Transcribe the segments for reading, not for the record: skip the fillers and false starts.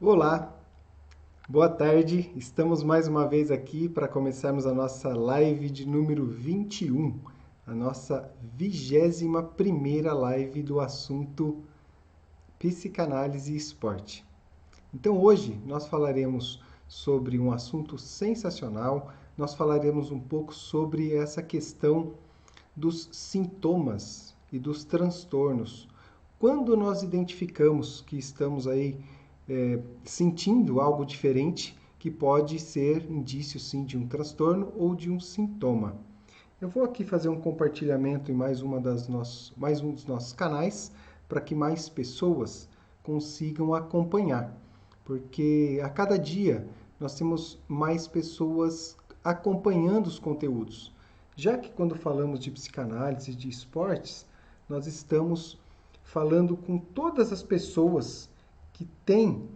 Olá, boa tarde. Estamos mais uma vez aqui para começarmos a nossa live de número 21, a nossa 21ª live do assunto psicanálise e esporte. Então hoje nós falaremos sobre um assunto sensacional, nós falaremos um pouco sobre essa questão dos sintomas e dos transtornos. Quando nós identificamos que estamos aí sentindo algo diferente, que pode ser indício sim de um transtorno ou de um sintoma. Eu vou aqui fazer um compartilhamento em mais um dos nossos canais para que mais pessoas consigam acompanhar, porque a cada dia nós temos mais pessoas acompanhando os conteúdos. Já que quando falamos de psicanálise, de esportes, nós estamos falando com todas as pessoas que têm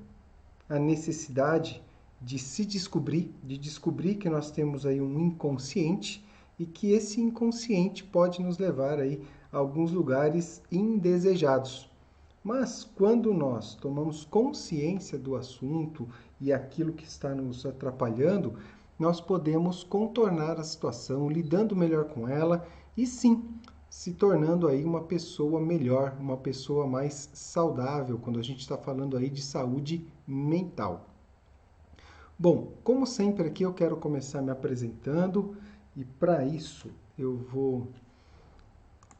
a necessidade de se descobrir, de descobrir que nós temos aí um inconsciente e que esse inconsciente pode nos levar aí a alguns lugares indesejados. Mas quando nós tomamos consciência do assunto e aquilo que está nos atrapalhando, nós podemos contornar a situação, lidando melhor com ela e sim, se tornando aí uma pessoa melhor, uma pessoa mais saudável, quando a gente está falando aí de saúde mental. Bom, como sempre aqui eu quero começar me apresentando e para isso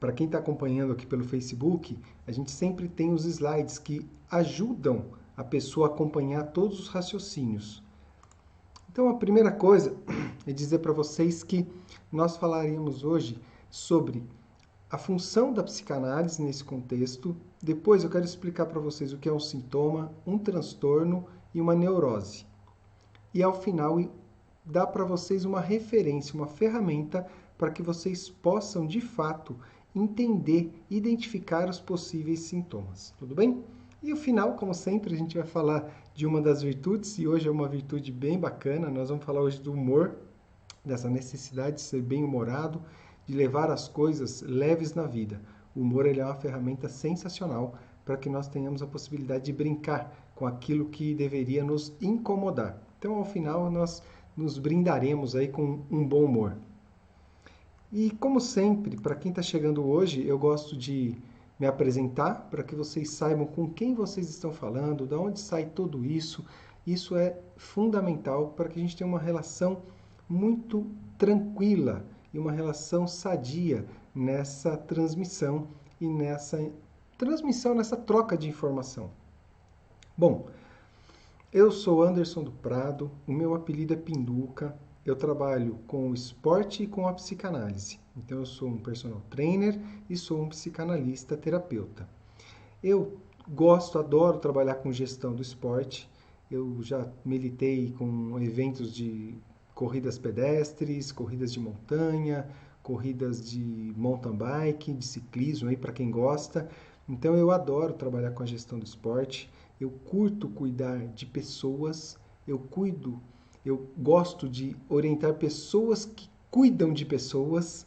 para quem está acompanhando aqui pelo Facebook, a gente sempre tem os slides que ajudam a pessoa a acompanhar todos os raciocínios. Então, a primeira coisa é dizer para vocês que nós falaríamos hoje sobre a função da psicanálise nesse contexto. Depois eu quero explicar para vocês o que é um sintoma, um transtorno e uma neurose. E ao final dar para vocês uma referência, uma ferramenta para que vocês possam de fato entender, identificar os possíveis sintomas. Tudo bem? E no final, como sempre, a gente vai falar de uma das virtudes, e hoje é uma virtude bem bacana. Nós vamos falar hoje do humor, dessa necessidade de ser bem-humorado, de levar as coisas leves na vida. O humor ele é uma ferramenta sensacional para que nós tenhamos a possibilidade de brincar com aquilo que deveria nos incomodar. Então, ao final, nós nos brindaremos aí com um bom humor. E, como sempre, para quem está chegando hoje, eu gosto de me apresentar para que vocês saibam com quem vocês estão falando, de onde sai tudo isso. Isso é fundamental para que a gente tenha uma relação muito tranquila e uma relação sadia nessa transmissão e nessa troca de informação. Bom, eu sou Anderson do Prado, o meu apelido é Pinduca, eu trabalho com o esporte e com a psicanálise. Então eu sou um personal trainer e sou um psicanalista terapeuta. Eu adoro trabalhar com gestão do esporte. Eu já militei com eventos de corridas pedestres, corridas de montanha, corridas de mountain bike, de ciclismo aí para quem gosta. Então eu adoro trabalhar com a gestão do esporte. Eu curto cuidar de pessoas, eu gosto de orientar pessoas que cuidam de pessoas.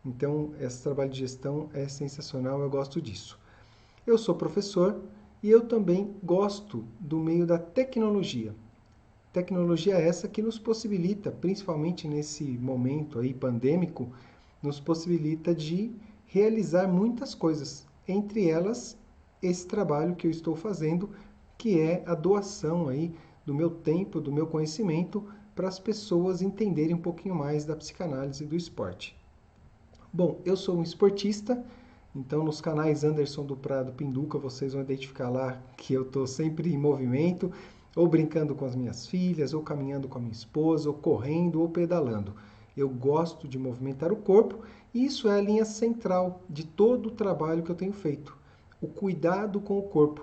Então, esse trabalho de gestão é sensacional, eu gosto disso. Eu sou professor e eu também gosto do meio da tecnologia. Tecnologia essa que nos possibilita, principalmente nesse momento aí pandêmico, nos possibilita de realizar muitas coisas. Entre elas, esse trabalho que eu estou fazendo, que é a doação aí do meu tempo, do meu conhecimento, para as pessoas entenderem um pouquinho mais da psicanálise e do esporte. Bom, eu sou um esportista, então nos canais Anderson do Prado Pinduca, vocês vão identificar lá que eu estou sempre em movimento, ou brincando com as minhas filhas, ou caminhando com a minha esposa, ou correndo, ou pedalando. Eu gosto de movimentar o corpo e isso é a linha central de todo o trabalho que eu tenho feito. O cuidado com o corpo,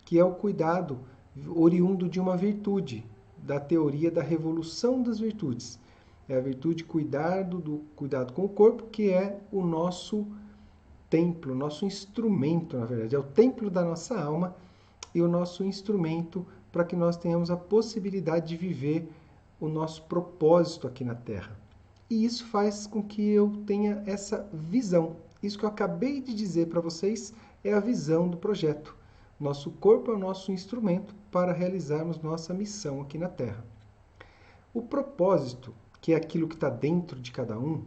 que é o cuidado oriundo de uma virtude, da teoria da revolução das virtudes. É a virtude do cuidado com o corpo, que é o nosso templo, nosso instrumento, na verdade. É o templo da nossa alma e o nosso instrumento para que nós tenhamos a possibilidade de viver o nosso propósito aqui na Terra. E isso faz com que eu tenha essa visão. Isso que eu acabei de dizer para vocês é a visão do projeto. Nosso corpo é o nosso instrumento para realizarmos nossa missão aqui na Terra. O propósito, que é aquilo que está dentro de cada um,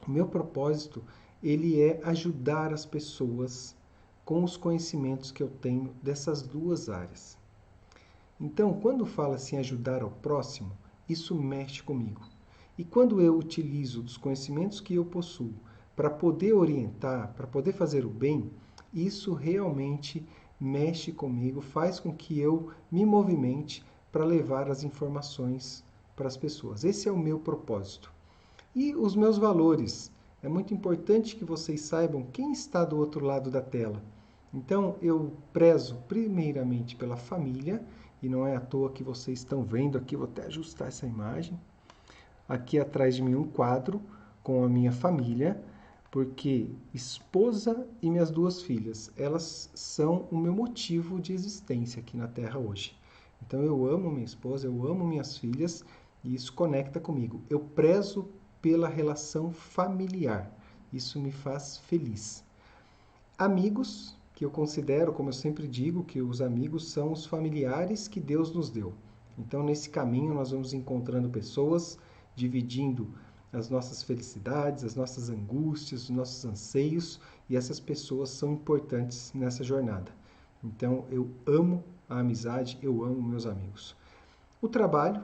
o meu propósito, ele é ajudar as pessoas com os conhecimentos que eu tenho dessas duas áreas. Então, quando fala assim ajudar ao próximo, isso mexe comigo. E quando eu utilizo dos conhecimentos que eu possuo para poder orientar, para poder fazer o bem, isso realmente mexe comigo, faz com que eu me movimente para levar as informações para as pessoas. Esse é o meu propósito. E os meus valores. É muito importante que vocês saibam quem está do outro lado da tela. Então, eu prezo primeiramente pela família, e não é à toa que vocês estão vendo aqui, vou até ajustar essa imagem. Aqui atrás de mim um quadro com a minha família, porque esposa e minhas duas filhas, elas são o meu motivo de existência aqui na Terra hoje. Então eu amo minha esposa, eu amo minhas filhas e isso conecta comigo. Eu prezo pela relação familiar, isso me faz feliz. Amigos, que eu considero, como eu sempre digo, que os amigos são os familiares que Deus nos deu. Então nesse caminho nós vamos encontrando pessoas, dividindo as nossas felicidades, as nossas angústias, os nossos anseios, e essas pessoas são importantes nessa jornada. Então, eu amo a amizade, eu amo meus amigos. O trabalho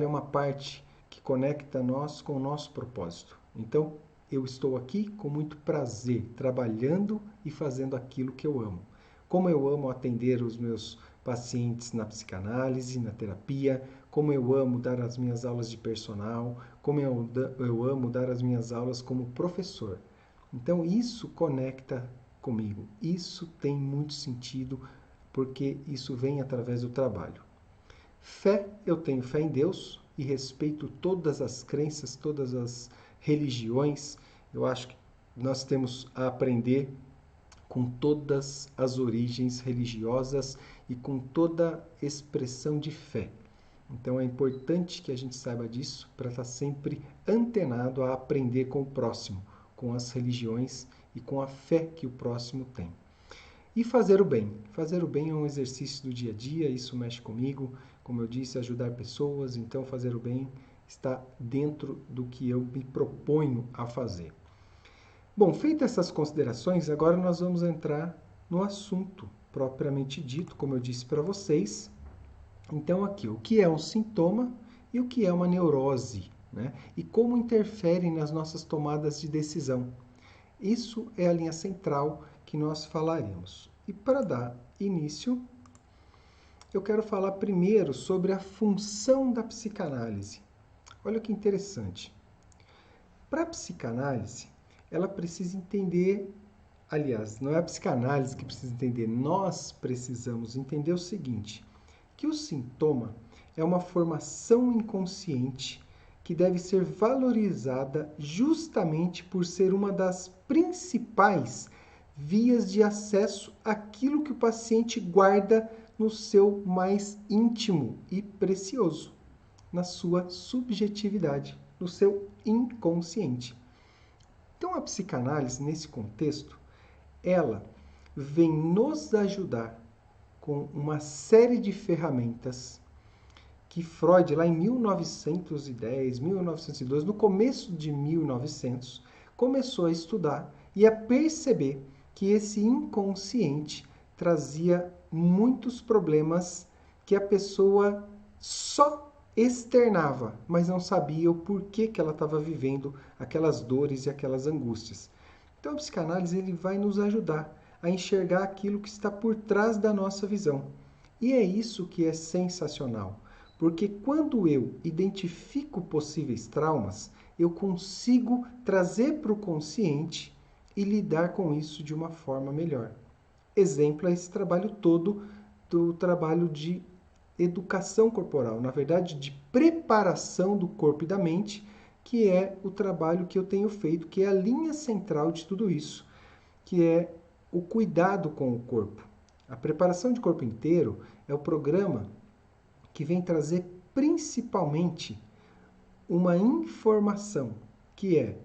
é uma parte que conecta nós com o nosso propósito. Então, eu estou aqui com muito prazer, trabalhando e fazendo aquilo que eu amo. Como eu amo atender os meus pacientes na psicanálise, na terapia, como eu amo dar as minhas aulas de personal, como eu amo dar as minhas aulas como professor. Então isso conecta comigo, isso tem muito sentido, porque isso vem através do trabalho. Fé, eu tenho fé em Deus e respeito todas as crenças, todas as religiões. Eu acho que nós temos a aprender com todas as origens religiosas e com toda expressão de fé. Então é importante que a gente saiba disso para estar sempre antenado a aprender com o próximo, com as religiões e com a fé que o próximo tem. E fazer o bem. Fazer o bem é um exercício do dia a dia, isso mexe comigo. Como eu disse, ajudar pessoas, então fazer o bem está dentro do que eu me proponho a fazer. Bom, feitas essas considerações, agora nós vamos entrar no assunto propriamente dito, como eu disse para vocês. Então aqui, o que é um sintoma e o que é uma neurose, né? E como interferem nas nossas tomadas de decisão. Isso é a linha central que nós falaremos. E para dar início, eu quero falar primeiro sobre a função da psicanálise. Olha que interessante. Para a psicanálise, ela precisa entender, aliás, não é a psicanálise que precisa entender, nós precisamos entender o seguinte, que o sintoma é uma formação inconsciente que deve ser valorizada justamente por ser uma das principais vias de acesso àquilo que o paciente guarda no seu mais íntimo e precioso, na sua subjetividade, no seu inconsciente. Então, a psicanálise, nesse contexto, ela vem nos ajudar com uma série de ferramentas que Freud, lá em 1910, 1912, no começo de 1900, começou a estudar e a perceber que esse inconsciente trazia muitos problemas que a pessoa só externava, mas não sabia o porquê que ela estava vivendo aquelas dores e aquelas angústias. Então a psicanálise ele vai nos ajudar a enxergar aquilo que está por trás da nossa visão. E é isso que é sensacional, porque quando eu identifico possíveis traumas, eu consigo trazer para o consciente e lidar com isso de uma forma melhor. Exemplo é esse trabalho todo do trabalho de educação corporal, na verdade de preparação do corpo e da mente, que é o trabalho que eu tenho feito, que é a linha central de tudo isso, que é o cuidado com o corpo. A preparação de corpo inteiro é o programa que vem trazer principalmente uma informação, que é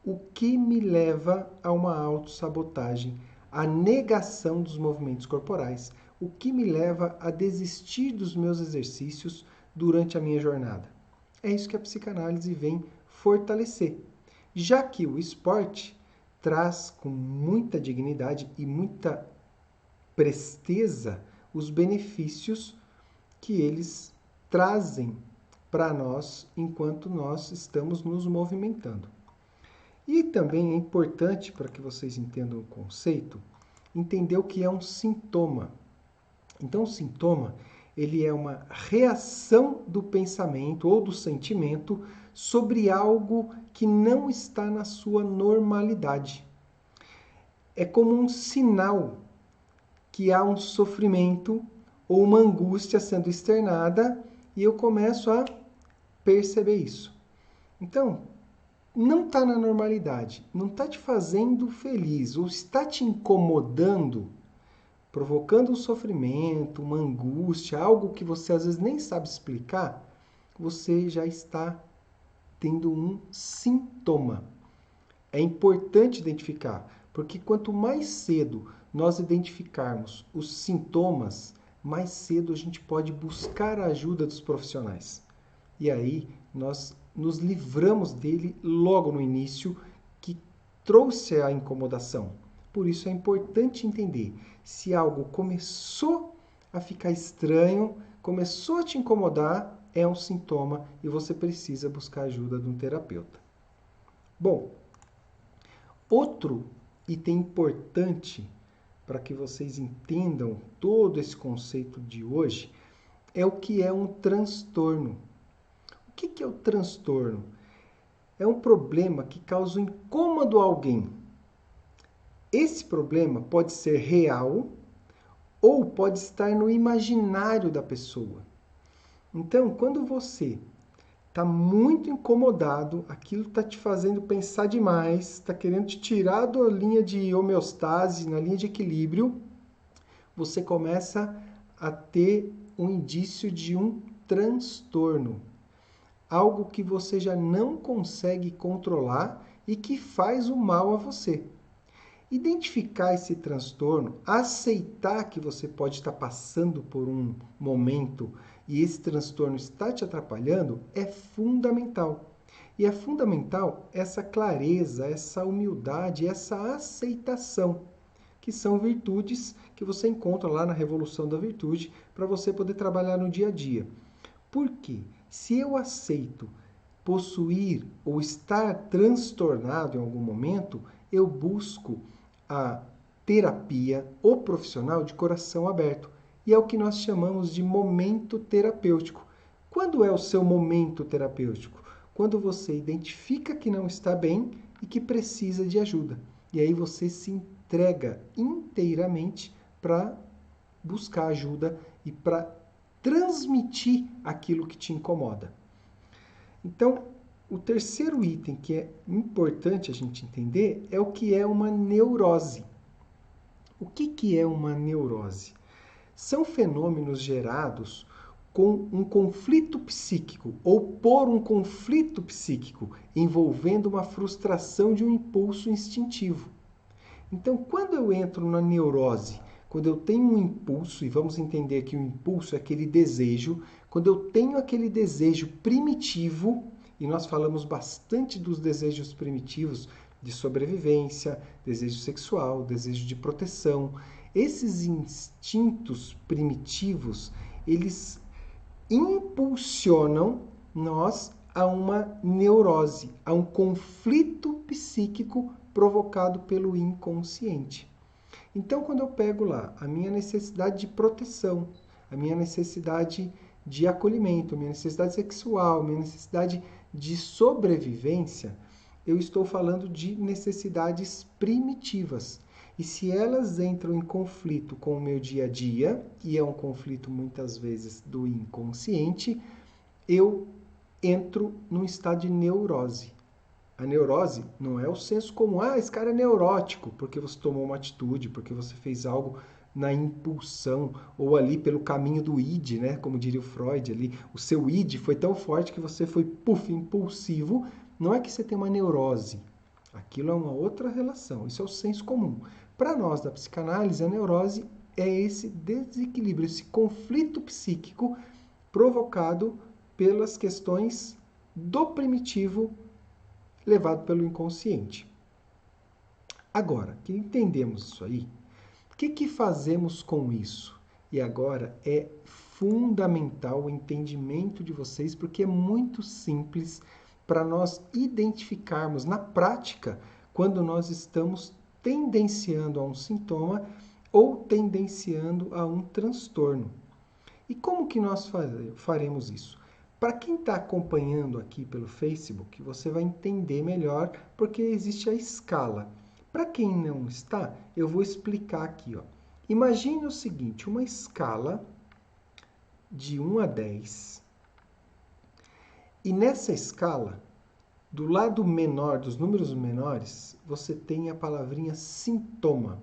o que me leva a uma autossabotagem, a negação dos movimentos corporais, o que me leva a desistir dos meus exercícios durante a minha jornada. É isso que a psicanálise vem fortalecer, já que o esporte traz com muita dignidade e muita presteza os benefícios que eles trazem para nós enquanto nós estamos nos movimentando. E também é importante, para que vocês entendam o conceito, entender o que é um sintoma. Então, o sintoma, ele é uma reação do pensamento ou do sentimento sobre algo que não está na sua normalidade. É como um sinal que há um sofrimento ou uma angústia sendo externada e eu começo a perceber isso. Então, não está na normalidade, não está te fazendo feliz ou está te incomodando, provocando um sofrimento, uma angústia, algo que você às vezes nem sabe explicar, você já está tendo um sintoma. É importante identificar, porque quanto mais cedo nós identificarmos os sintomas, mais cedo a gente pode buscar a ajuda dos profissionais. E aí nós nos livramos dele logo no início, que trouxe a incomodação. Por isso é importante entender, se algo começou a ficar estranho, começou a te incomodar, é um sintoma e você precisa buscar a ajuda de um terapeuta. Bom, outro item importante para que vocês entendam todo esse conceito de hoje é o que é um transtorno. O que é o transtorno? É um problema que causa um incômodo a alguém. Esse problema pode ser real ou pode estar no imaginário da pessoa. Então, quando você está muito incomodado, aquilo está te fazendo pensar demais, está querendo te tirar da linha de homeostase, na linha de equilíbrio, você começa a ter um indício de um transtorno. Algo que você já não consegue controlar e que faz o mal a você. Identificar esse transtorno, aceitar que você pode estar passando por um momento e esse transtorno está te atrapalhando, é fundamental. E é fundamental essa clareza, essa humildade, essa aceitação, que são virtudes que você encontra lá na Revolução da Virtude para você poder trabalhar no dia a dia. Por quê? Se eu aceito possuir ou estar transtornado em algum momento, eu busco a terapia, o profissional de coração aberto. E é o que nós chamamos de momento terapêutico. Quando é o seu momento terapêutico? Quando você identifica que não está bem e que precisa de ajuda. E aí você se entrega inteiramente para buscar ajuda e para transmitir aquilo que te incomoda. Então, o terceiro item que é importante a gente entender é o que é uma neurose. O que é uma neurose? São fenômenos gerados com um conflito psíquico ou por um conflito psíquico envolvendo uma frustração de um impulso instintivo. Então, quando eu entro na neurose, quando eu tenho um impulso, e vamos entender que o impulso é aquele desejo, quando eu tenho aquele desejo primitivo, e nós falamos bastante dos desejos primitivos de sobrevivência, desejo sexual, desejo de proteção, esses instintos primitivos, eles impulsionam nós a uma neurose, a um conflito psíquico provocado pelo inconsciente. Então, quando eu pego lá a minha necessidade de proteção, a minha necessidade de acolhimento, a minha necessidade sexual, a minha necessidade de sobrevivência, eu estou falando de necessidades primitivas. E se elas entram em conflito com o meu dia a dia, e é um conflito muitas vezes do inconsciente, eu entro num estado de neurose. A neurose não é o senso comum, esse cara é neurótico, porque você tomou uma atitude, porque você fez algo na impulsão, ou ali pelo caminho do id, né? Como diria o Freud ali, o seu id foi tão forte que você foi, impulsivo. Não é que você tem uma neurose, aquilo é uma outra relação, isso é o senso comum. Para nós da psicanálise, a neurose é esse desequilíbrio, esse conflito psíquico provocado pelas questões do primitivo levado pelo inconsciente. Agora, que entendemos isso aí, o que fazemos com isso? E agora é fundamental o entendimento de vocês, porque é muito simples para nós identificarmos na prática quando nós estamos tendenciando a um sintoma ou tendenciando a um transtorno. E como que nós faremos isso? Para quem está acompanhando aqui pelo Facebook, você vai entender melhor, porque existe a escala. Para quem não está, eu vou explicar aqui. Imagine o seguinte, uma escala de 1 a 10. E nessa escala, do lado menor, dos números menores, você tem a palavrinha sintoma.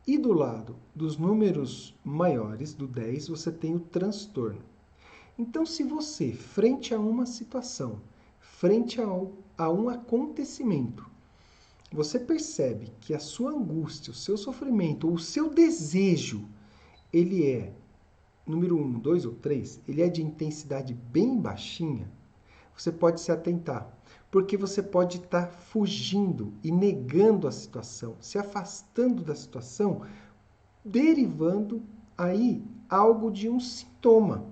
E do lado dos números maiores, do 10, você tem o transtorno. Então, se você, frente a uma situação, frente a um acontecimento, você percebe que a sua angústia, o seu sofrimento, ou o seu desejo, ele é, número 1, 2 ou 3, ele é de intensidade bem baixinha, você pode se atentar. Porque você pode estar fugindo e negando a situação, se afastando da situação, derivando aí algo de um sintoma.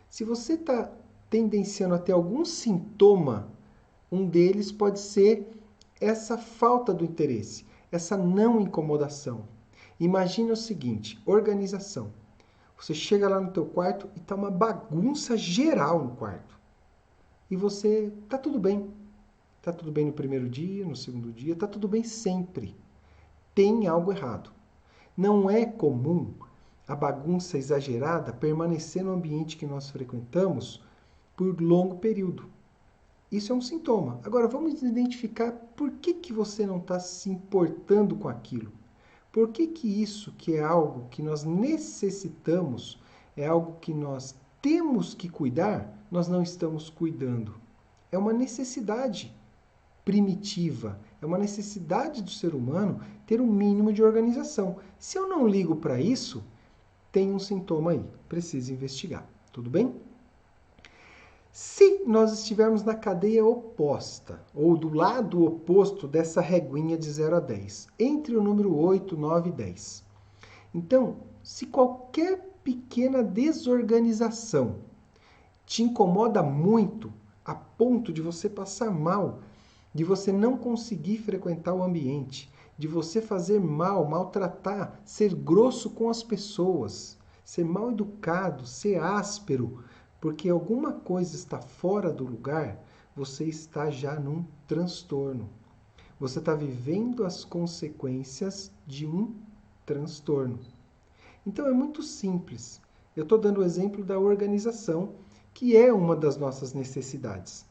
Se você está tendenciando a ter algum sintoma, um deles pode ser essa falta do interesse, essa não incomodação. Imagina o seguinte, organização. Você chega lá no teu quarto e está uma bagunça geral no quarto. E você, tá tudo bem. Tá tudo bem no primeiro dia, no segundo dia, tá tudo bem sempre. Tem algo errado. Não é comum a bagunça exagerada permanecer no ambiente que nós frequentamos por longo período. Isso é um sintoma. Agora, vamos identificar por que você não está se importando com aquilo. Por que isso, que é algo que nós necessitamos, é algo que nós temos que cuidar, nós não estamos cuidando. É uma necessidade primitiva, é uma necessidade do ser humano ter um mínimo de organização. Se eu não ligo para isso, tem um sintoma aí, precisa investigar. Tudo bem? Se nós estivermos na cadeia oposta, ou do lado oposto dessa reguinha de 0 a 10, entre o número 8, 9 e 10. Então, se qualquer pequena desorganização te incomoda muito, a ponto de você passar mal, de você não conseguir frequentar o ambiente, de você fazer mal, maltratar, ser grosso com as pessoas, ser mal educado, ser áspero, porque alguma coisa está fora do lugar, você está já num transtorno. Você está vivendo as consequências de um transtorno. Então é muito simples. Eu estou dando o exemplo da organização, que é uma das nossas necessidades.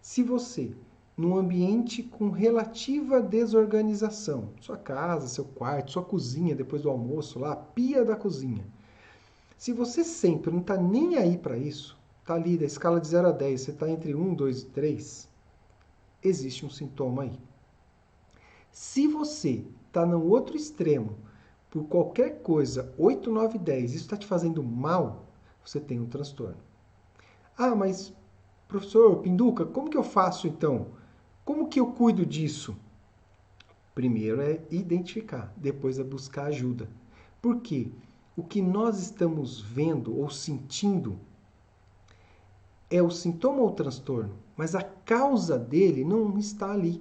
Se você, num ambiente com relativa desorganização, sua casa, seu quarto, sua cozinha depois do almoço, lá, a pia da cozinha, se você sempre não está nem aí para isso, está ali da escala de 0 a 10, você está entre 1, 2 e 3, existe um sintoma aí. Se você está no outro extremo, por qualquer coisa, 8, 9, 10, isso está te fazendo mal, você tem um transtorno. Ah, mas, professor Pinduca, como que eu faço então? Como que eu cuido disso? Primeiro é identificar, depois é buscar ajuda. Por quê? O que nós estamos vendo ou sentindo é o sintoma ou o transtorno, mas a causa dele não está ali.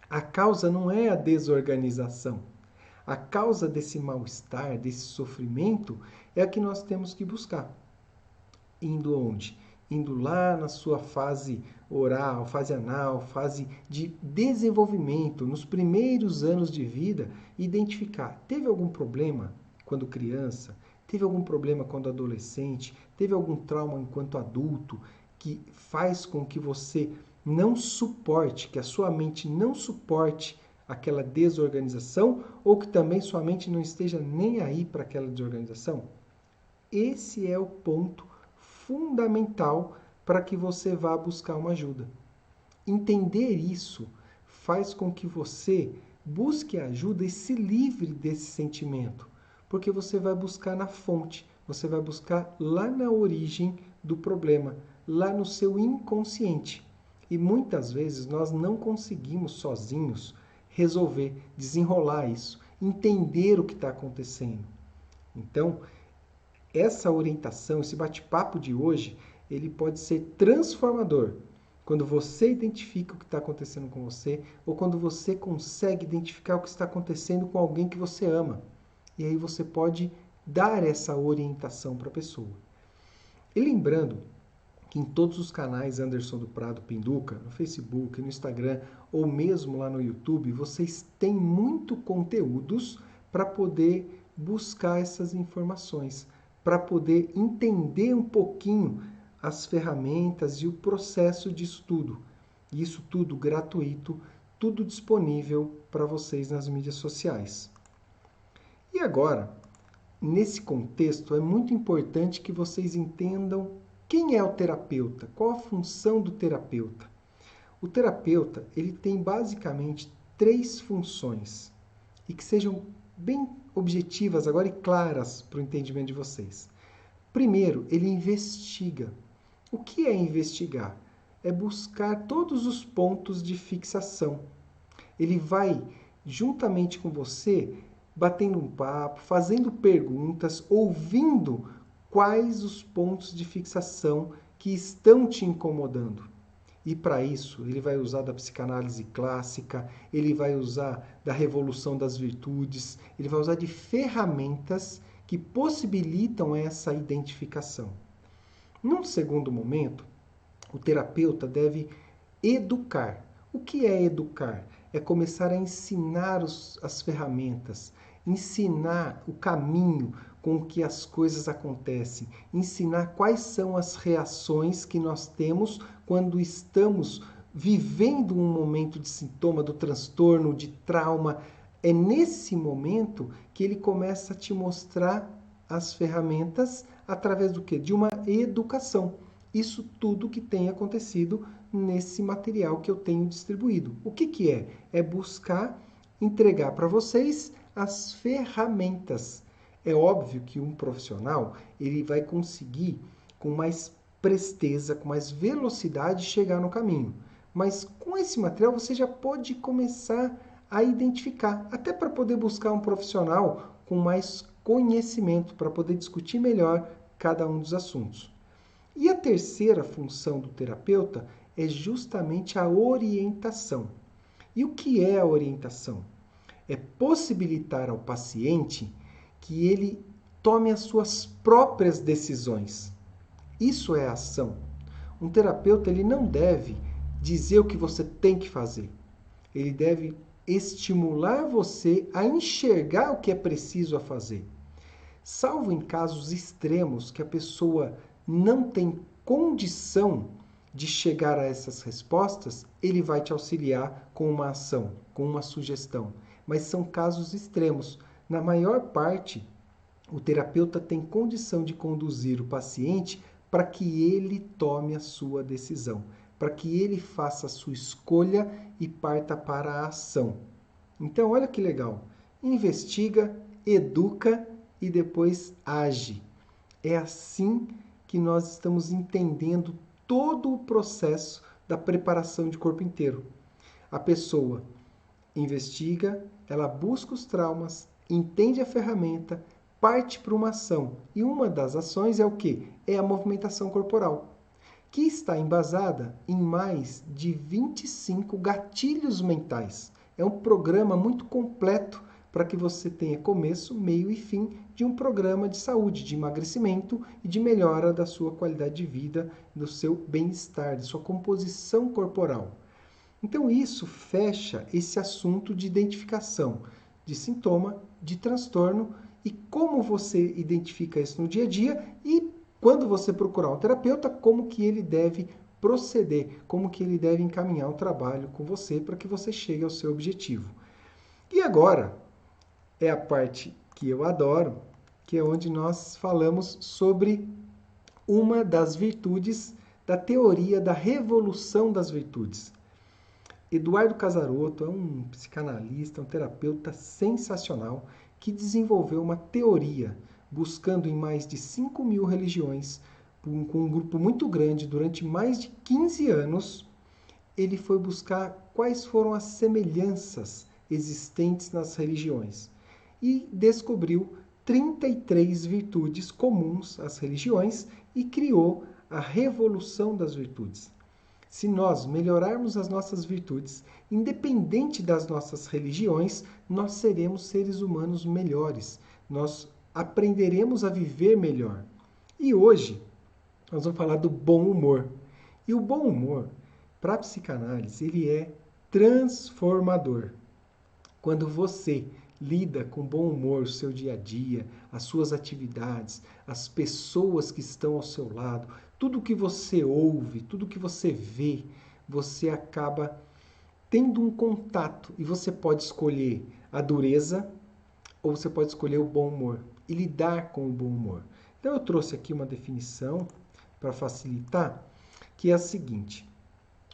A causa não é a desorganização. A causa desse mal-estar, desse sofrimento, é a que nós temos que buscar. Indo onde? Indo lá na sua fase oral, fase anal, fase de desenvolvimento, nos primeiros anos de vida, identificar, teve algum problema quando criança? Teve algum problema quando adolescente? Teve algum trauma enquanto adulto que faz com que você não suporte, que a sua mente não suporte aquela desorganização ou que também sua mente não esteja nem aí para aquela desorganização? Esse é o ponto fundamental para que você vá buscar uma ajuda. Entender isso faz com que você busque ajuda e se livre desse sentimento, porque você vai buscar na fonte, você vai buscar lá na origem do problema, lá no seu inconsciente. E muitas vezes nós não conseguimos sozinhos resolver, desenrolar isso, entender o que está acontecendo. Então, essa orientação, esse bate-papo de hoje, ele pode ser transformador. Quando você identifica o que está acontecendo com você, ou quando você consegue identificar o que está acontecendo com alguém que você ama. E aí você pode dar essa orientação para a pessoa. E lembrando que em todos os canais Anderson do Prado Pinduca, no Facebook, no Instagram ou mesmo lá no YouTube, vocês têm muito conteúdos para poder buscar essas informações, para poder entender um pouquinho as ferramentas e o processo de estudo. Isso tudo gratuito, tudo disponível para vocês nas mídias sociais. E agora, nesse contexto, é muito importante que vocês entendam quem é o terapeuta, qual a função do terapeuta. O terapeuta, ele tem basicamente 3 funções e que sejam bem objetivas agora e claras para o entendimento de vocês. Primeiro, ele investiga. O que é investigar? É buscar todos os pontos de fixação. Ele vai, juntamente com você, batendo um papo, fazendo perguntas, ouvindo quais os pontos de fixação que estão te incomodando. E para isso, ele vai usar da psicanálise clássica, ele vai usar da revolução das virtudes, ele vai usar de ferramentas que possibilitam essa identificação. Num segundo momento, o terapeuta deve educar. O que é educar? É começar a ensinar as ferramentas, ensinar o caminho com que as coisas acontecem, ensinar quais são as reações que nós temos quando estamos vivendo um momento de sintoma, do transtorno, de trauma. É nesse momento que ele começa a te mostrar as ferramentas através do quê? De uma educação. Isso tudo que tem acontecido nesse material que eu tenho distribuído. O que é? É buscar entregar para vocês as ferramentas. É óbvio que um profissional ele vai conseguir com mais presteza, com mais velocidade chegar no caminho. Mas com esse material você já pode começar a identificar, até para poder buscar um profissional com mais conhecimento, para poder discutir melhor cada um dos assuntos. E a terceira função do terapeuta é justamente a orientação. E o que é a orientação? É possibilitar ao paciente que ele tome as suas próprias decisões. Isso é ação. Um terapeuta ele não deve dizer o que você tem que fazer. Ele deve estimular você a enxergar o que é preciso a fazer. Salvo em casos extremos que a pessoa não tem condição de chegar a essas respostas, ele vai te auxiliar com uma ação, com uma sugestão. Mas são casos extremos. Na maior parte, o terapeuta tem condição de conduzir o paciente para que ele tome a sua decisão, para que ele faça a sua escolha e parta para a ação. Então, olha que legal. Investiga, educa e depois age. É assim que nós estamos entendendo todo o processo da preparação de corpo inteiro. A pessoa investiga, ela busca os traumas, entende a ferramenta, parte para uma ação. E uma das ações é o quê? É a movimentação corporal, que está embasada em mais de 25 gatilhos mentais. É um programa muito completo para que você tenha começo, meio e fim de um programa de saúde, de emagrecimento e de melhora da sua qualidade de vida, do seu bem-estar, da sua composição corporal. Então isso fecha esse assunto de identificação de sintoma, de transtorno e como você identifica isso no dia a dia e quando você procurar um terapeuta, como que ele deve proceder, como que ele deve encaminhar o trabalho com você para que você chegue ao seu objetivo. E agora é a parte que eu adoro, que é onde nós falamos sobre uma das virtudes da teoria da revolução das virtudes. Eduardo Casarotto é um psicanalista, um terapeuta sensacional que desenvolveu uma teoria buscando em mais de 5.000 religiões, com um grupo muito grande, durante mais de 15 anos, ele foi buscar quais foram as semelhanças existentes nas religiões e descobriu 33 virtudes comuns às religiões e criou a Revolução das Virtudes. Se nós melhorarmos as nossas virtudes, independente das nossas religiões, nós seremos seres humanos melhores. Nós aprenderemos a viver melhor. E hoje, nós vamos falar do bom humor. E o bom humor, para a psicanálise, ele é transformador. Quando você lida com bom humor o seu dia a dia, as suas atividades, as pessoas que estão ao seu lado, tudo que você ouve, tudo que você vê, você acaba tendo um contato e você pode escolher a dureza ou você pode escolher o bom humor e lidar com o bom humor. Então eu trouxe aqui uma definição para facilitar, que é a seguinte: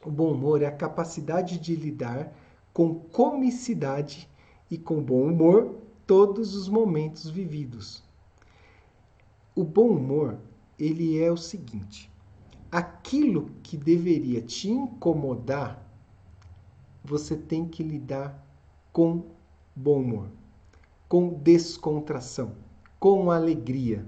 o bom humor é a capacidade de lidar com comicidade e com bom humor todos os momentos vividos. O bom humor, ele é o seguinte: aquilo que deveria te incomodar, você tem que lidar com bom humor, com descontração, com alegria.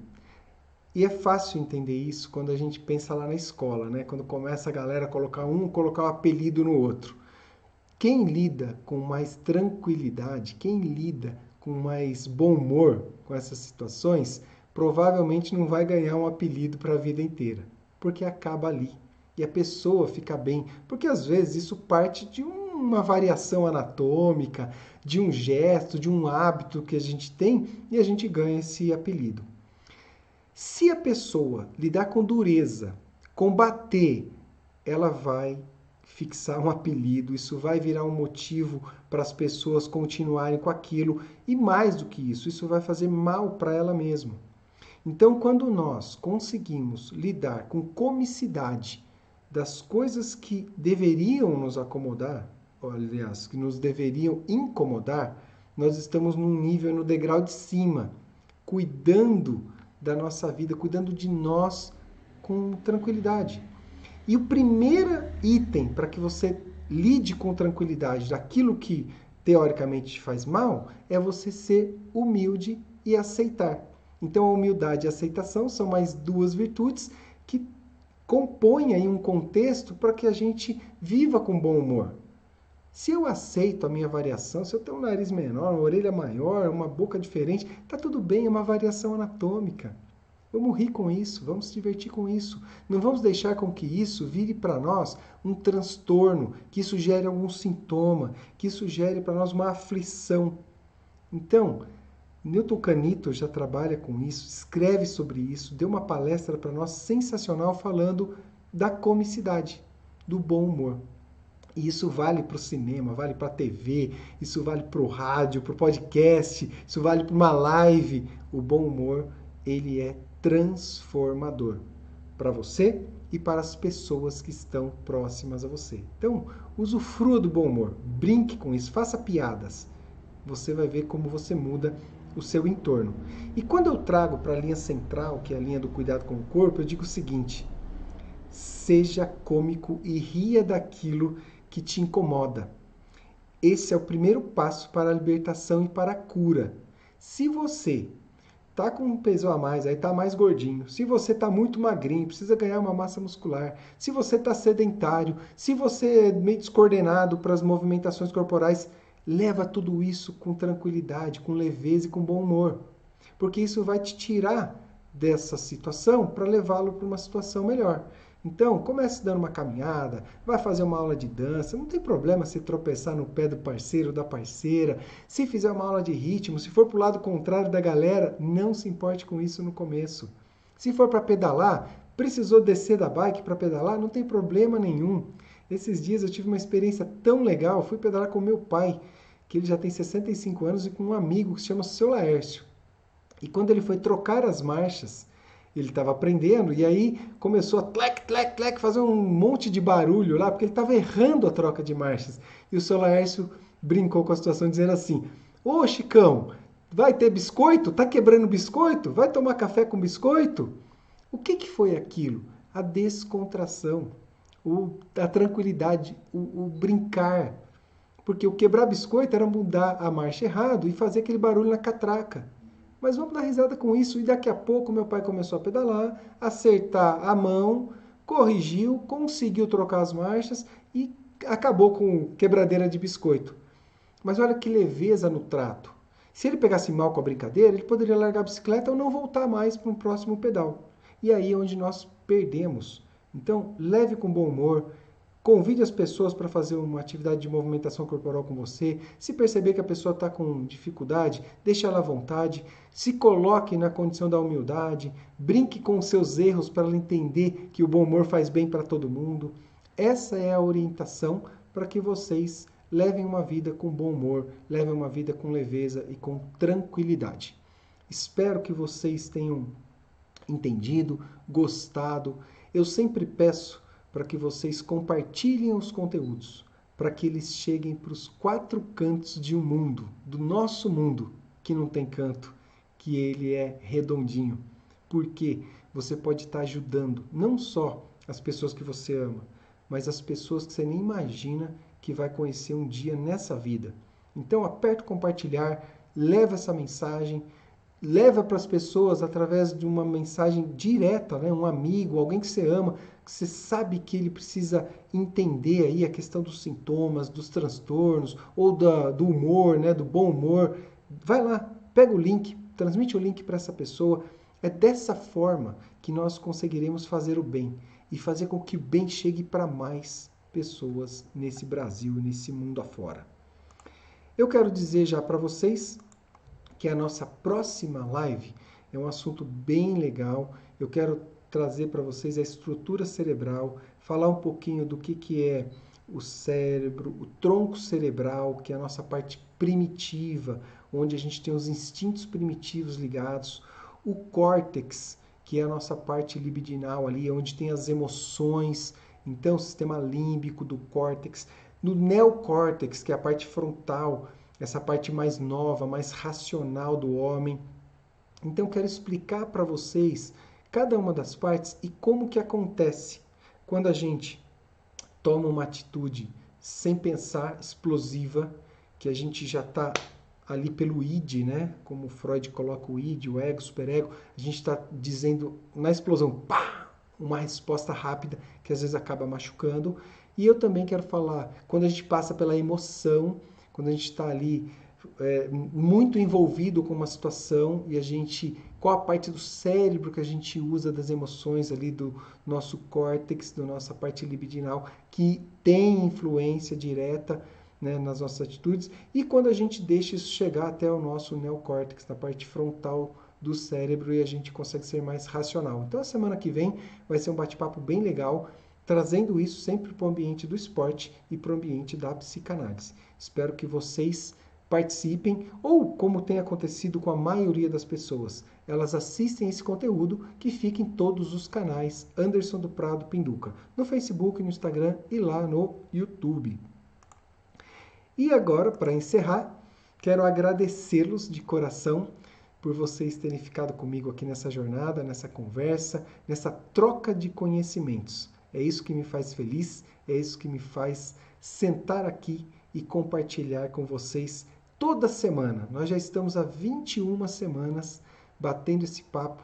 E é fácil entender isso quando a gente pensa lá na escola, né? Quando começa a galera a colocar um apelido no outro. Quem lida com mais tranquilidade, quem lida com mais bom humor com essas situações, provavelmente não vai ganhar um apelido para a vida inteira, porque acaba ali. E a pessoa fica bem, porque às vezes isso parte de uma variação anatômica, de um gesto, de um hábito que a gente tem e a gente ganha esse apelido. Se a pessoa lidar com dureza, combater, ela vai fixar um apelido, isso vai virar um motivo para as pessoas continuarem com aquilo, e mais do que isso vai fazer mal para ela mesma. Então, quando nós conseguimos lidar com comicidade das coisas que deveriam nos acomodar, ou, aliás, que nos deveriam incomodar, nós estamos num nível, no degrau de cima, cuidando da nossa vida, cuidando de nós com tranquilidade. E o primeiro item para que você lide com tranquilidade daquilo que teoricamente te faz mal é você ser humilde e aceitar. Então a humildade e a aceitação são mais duas virtudes que compõem aí um contexto para que a gente viva com bom humor. Se eu aceito a minha variação, se eu tenho um nariz menor, uma orelha maior, uma boca diferente, tá tudo bem, é uma variação anatômica. Vamos rir com isso, vamos se divertir com isso. Não vamos deixar com que isso vire para nós um transtorno, que isso gere algum sintoma, que isso gere para nós uma aflição. Então, Newton Canito já trabalha com isso, escreve sobre isso, deu uma palestra para nós sensacional falando da comicidade, do bom humor. E isso vale para o cinema, vale para a TV, isso vale para o rádio, para o podcast, isso vale para uma live. O bom humor, ele é transformador para você e para as pessoas que estão próximas a você. Então, usufrua do bom humor, brinque com isso, faça piadas. Você vai ver como você muda o seu entorno. E quando eu trago para a linha central, que é a linha do cuidado com o corpo, eu digo o seguinte: seja cômico e ria daquilo que te incomoda. Esse é o primeiro passo para a libertação e para a cura. Se você tá com um peso a mais, aí tá mais gordinho, se você tá muito magrinho, precisa ganhar uma massa muscular, se você tá sedentário, se você é meio descoordenado para as movimentações corporais, leva tudo isso com tranquilidade, com leveza e com bom humor, porque isso vai te tirar dessa situação para levá-lo para uma situação melhor. Então, comece dando uma caminhada, vai fazer uma aula de dança, não tem problema se tropeçar no pé do parceiro ou da parceira, se fizer uma aula de ritmo, se for para o lado contrário da galera, não se importe com isso no começo. Se for para pedalar, precisou descer da bike para pedalar, não tem problema nenhum. Esses dias eu tive uma experiência tão legal, fui pedalar com meu pai, que ele já tem 65 anos, e com um amigo que se chama Seu Laércio. E quando ele foi trocar as marchas, Ele estava aprendendo e aí começou a tlec, tlec, tlec, fazer um monte de barulho lá, porque ele estava errando a troca de marchas. E o seu Laércio brincou com a situação dizendo assim: ô Chicão, vai ter biscoito? Tá quebrando biscoito? Vai tomar café com biscoito? O que foi aquilo? A descontração, a tranquilidade, o brincar. Porque o quebrar biscoito era mudar a marcha errado e fazer aquele barulho na catraca. Mas vamos dar risada com isso. E daqui a pouco meu pai começou a pedalar, acertar a mão, corrigiu, conseguiu trocar as marchas e acabou com quebradeira de biscoito. Mas olha que leveza no trato. Se ele pegasse mal com a brincadeira, ele poderia largar a bicicleta ou não voltar mais para um próximo pedal. E aí é onde nós perdemos. Então, leve com bom humor, convide as pessoas para fazer uma atividade de movimentação corporal com você. Se perceber que a pessoa está com dificuldade, deixe ela à vontade. Se coloque na condição da humildade. Brinque com os seus erros para ela entender que o bom humor faz bem para todo mundo. Essa é a orientação para que vocês levem uma vida com bom humor, levem uma vida com leveza e com tranquilidade. Espero que vocês tenham entendido, gostado. Eu sempre peço para que vocês compartilhem os conteúdos, para que eles cheguem para os 4 cantos de um mundo, do nosso mundo, que não tem canto, que ele é redondinho. Porque você pode estar ajudando não só as pessoas que você ama, mas as pessoas que você nem imagina que vai conhecer um dia nessa vida. Então aperta o compartilhar, leva essa mensagem, leva para as pessoas através de uma mensagem direta, né? Um amigo, alguém que você ama, que você sabe que ele precisa entender aí a questão dos sintomas, dos transtornos, ou do humor, né? Do bom humor. Vai lá, pega o link, transmite o link para essa pessoa. É dessa forma que nós conseguiremos fazer o bem e fazer com que o bem chegue para mais pessoas nesse Brasil, nesse mundo afora. Eu quero dizer já para vocês que a nossa próxima live é um assunto bem legal. Eu quero trazer para vocês a estrutura cerebral, falar um pouquinho do que é o cérebro, o tronco cerebral, que é a nossa parte primitiva, onde a gente tem os instintos primitivos ligados, o córtex, que é a nossa parte libidinal ali, onde tem as emoções, então o sistema límbico do córtex, no neocórtex, que é a parte frontal, essa parte mais nova, mais racional do homem. Então quero explicar para vocês cada uma das partes e como que acontece quando a gente toma uma atitude sem pensar, explosiva, que a gente já está ali pelo id, né? Como Freud coloca o id, o ego, o superego, a gente está dizendo na explosão, pá, uma resposta rápida que às vezes acaba machucando. E eu também quero falar quando a gente passa pela emoção, quando a gente está ali muito envolvido com uma situação e a gente, qual a parte do cérebro que a gente usa das emoções ali do nosso córtex, da nossa parte libidinal, que tem influência direta, né, nas nossas atitudes, e quando a gente deixa isso chegar até o nosso neocórtex, na parte frontal do cérebro, e a gente consegue ser mais racional. Então a semana que vem vai ser um bate-papo bem legal, trazendo isso sempre para o ambiente do esporte e para o ambiente da psicanálise. Espero que vocês participem, ou como tem acontecido com a maioria das pessoas, elas assistem esse conteúdo que fica em todos os canais Anderson do Prado Pinduca, no Facebook, no Instagram e lá no YouTube. E agora, para encerrar, quero agradecê-los de coração por vocês terem ficado comigo aqui nessa jornada, nessa conversa, nessa troca de conhecimentos. É isso que me faz feliz, é isso que me faz sentar aqui e compartilhar com vocês toda semana. Nós já estamos há 21 semanas batendo esse papo,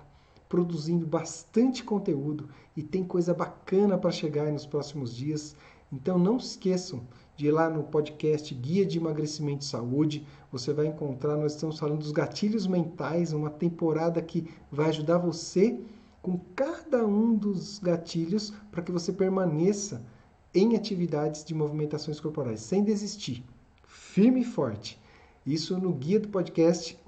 produzindo bastante conteúdo e tem coisa bacana para chegar nos próximos dias. Então não se esqueçam de ir lá no podcast Guia de Emagrecimento e Saúde. Você vai encontrar, nós estamos falando dos gatilhos mentais, uma temporada que vai ajudar você com cada um dos gatilhos para que você permaneça em atividades de movimentações corporais, sem desistir, firme e forte. Isso no guia do podcast,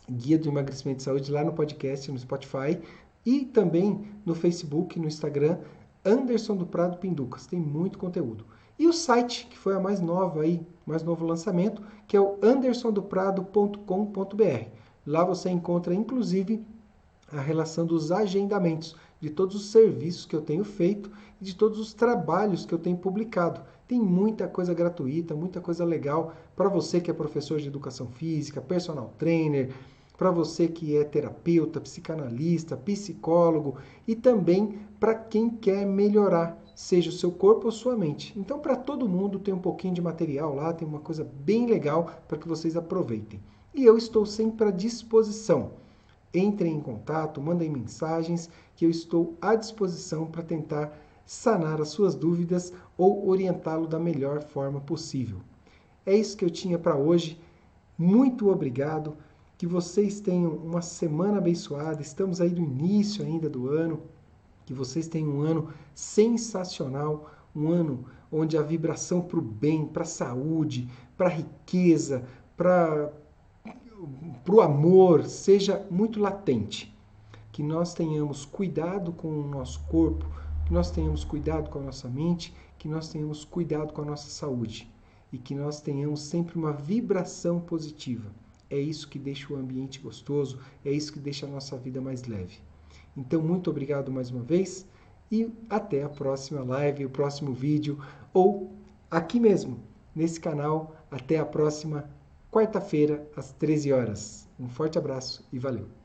Guia do Emagrecimento e Saúde, lá no podcast, no Spotify, e também no Facebook, no Instagram, Anderson do Prado Pinducas. Tem muito conteúdo. E o site, que foi a mais nova aí, mais novo lançamento, que é o andersondoprado.com.br. Lá você encontra, inclusive, a relação dos agendamentos, de todos os serviços que eu tenho feito e de todos os trabalhos que eu tenho publicado. Tem muita coisa gratuita, muita coisa legal para você que é professor de educação física, personal trainer, para você que é terapeuta, psicanalista, psicólogo e também para quem quer melhorar, seja o seu corpo ou sua mente. Então, para todo mundo tem um pouquinho de material lá, tem uma coisa bem legal para que vocês aproveitem. E eu estou sempre à disposição. Entrem em contato, mandem mensagens, que eu estou à disposição para tentar sanar as suas dúvidas ou orientá-lo da melhor forma possível. É isso que eu tinha para hoje. Muito obrigado. Que vocês tenham uma semana abençoada. Estamos aí no início ainda do ano. Que vocês tenham um ano sensacional, um ano onde a vibração para o bem, para a saúde, para a riqueza, para o amor seja muito latente. Que nós tenhamos cuidado com o nosso corpo, que nós tenhamos cuidado com a nossa mente, que nós tenhamos cuidado com a nossa saúde e que nós tenhamos sempre uma vibração positiva. É isso que deixa o ambiente gostoso, é isso que deixa a nossa vida mais leve. Então, muito obrigado mais uma vez e até a próxima live, o próximo vídeo ou aqui mesmo, nesse canal. Até a próxima quarta-feira, às 13 horas. Um forte abraço e valeu!